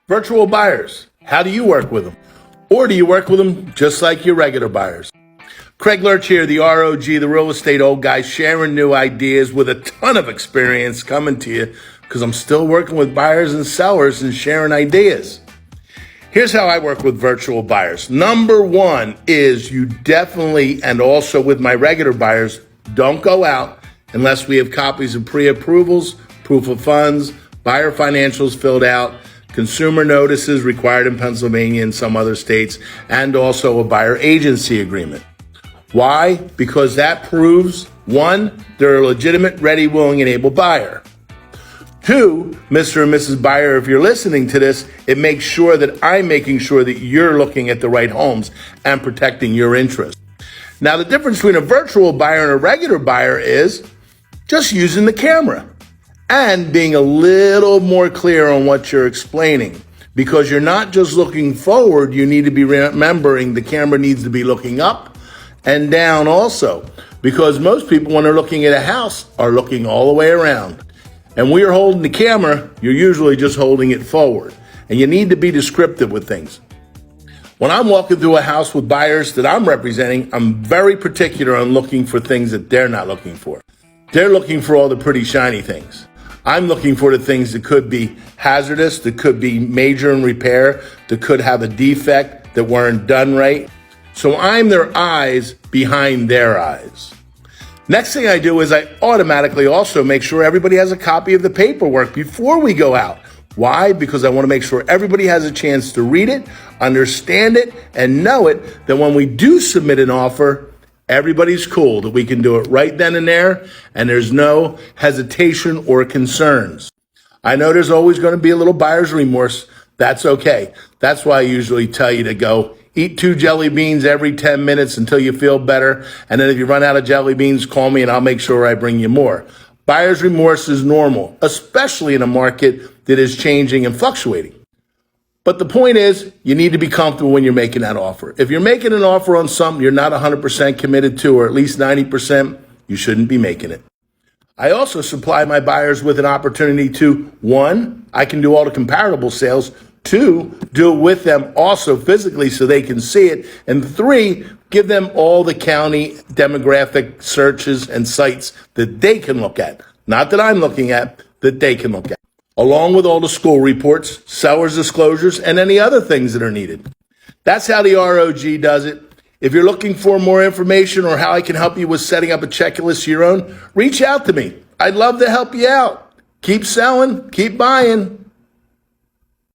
Virtual buyers, how do you work with them? Or do you work with them just like your regular buyers? Craig Lerch here, the ROG, the real estate old guy, sharing new ideas with a ton of experience coming to you because I'm still working with buyers and sellers and sharing ideas. Here's how I work with virtual buyers. Number one is you definitely, and also with my regular buyers, don't go out unless we have copies of pre-approvals, proof of funds, buyer financials filled out, consumer notices required in Pennsylvania and some other states, and also a buyer agency agreement. Why? Because that proves, one, they're a legitimate, ready, willing, and able buyer. Two, Mr. and Mrs. Buyer, if you're listening to this, it makes sure that I'm making sure that you're looking at the right homes and protecting your interests. Now, the difference between a virtual buyer and a regular buyer is just using the camera and being a little more clear on what you're explaining. Because you're not just looking forward, you need to be remembering the camera needs to be looking up and down also. Because most people, when they're looking at a house, are looking all the way around. And when you're holding the camera, you're usually just holding it forward. And you need to be descriptive with things. When I'm walking through a house with buyers that I'm representing, I'm very particular on looking for things that they're not looking for. They're looking for all the pretty shiny things. I'm looking for the things that could be hazardous, that could be major in repair, that could have a defect, that weren't done right. So I'm their eyes behind their eyes. Next thing I do is I automatically also make sure everybody has a copy of the paperwork before we go out. Why? Because I want to make sure everybody has a chance to read it, understand it, and know it, that when we do submit an offer, everybody's cool, that we can do it right then and there, and there's no hesitation or concerns. I know there's always going to be a little buyer's remorse. That's okay. That's why I usually tell you to go eat 2 jelly beans every 10 minutes until you feel better. And then if you run out of jelly beans, call me and I'll make sure I bring you more. Buyer's remorse is normal, especially in a market that is changing and fluctuating. But the point is, you need to be comfortable when you're making that offer. If you're making an offer on something you're not 100% committed to, or at least 90%, you shouldn't be making it. I also supply my buyers with an opportunity to, one, I can do all the comparable sales. Two, do it with them also physically so they can see it. And three, give them all the county demographic searches and sites that they can look at. Not that I'm looking at, that they can look at. Along with all the school reports, seller's disclosures, and any other things that are needed. That's how the ROG does it. If you're looking for more information or how I can help you with setting up a checklist of your own, reach out to me. I'd love to help you out. Keep selling, keep buying.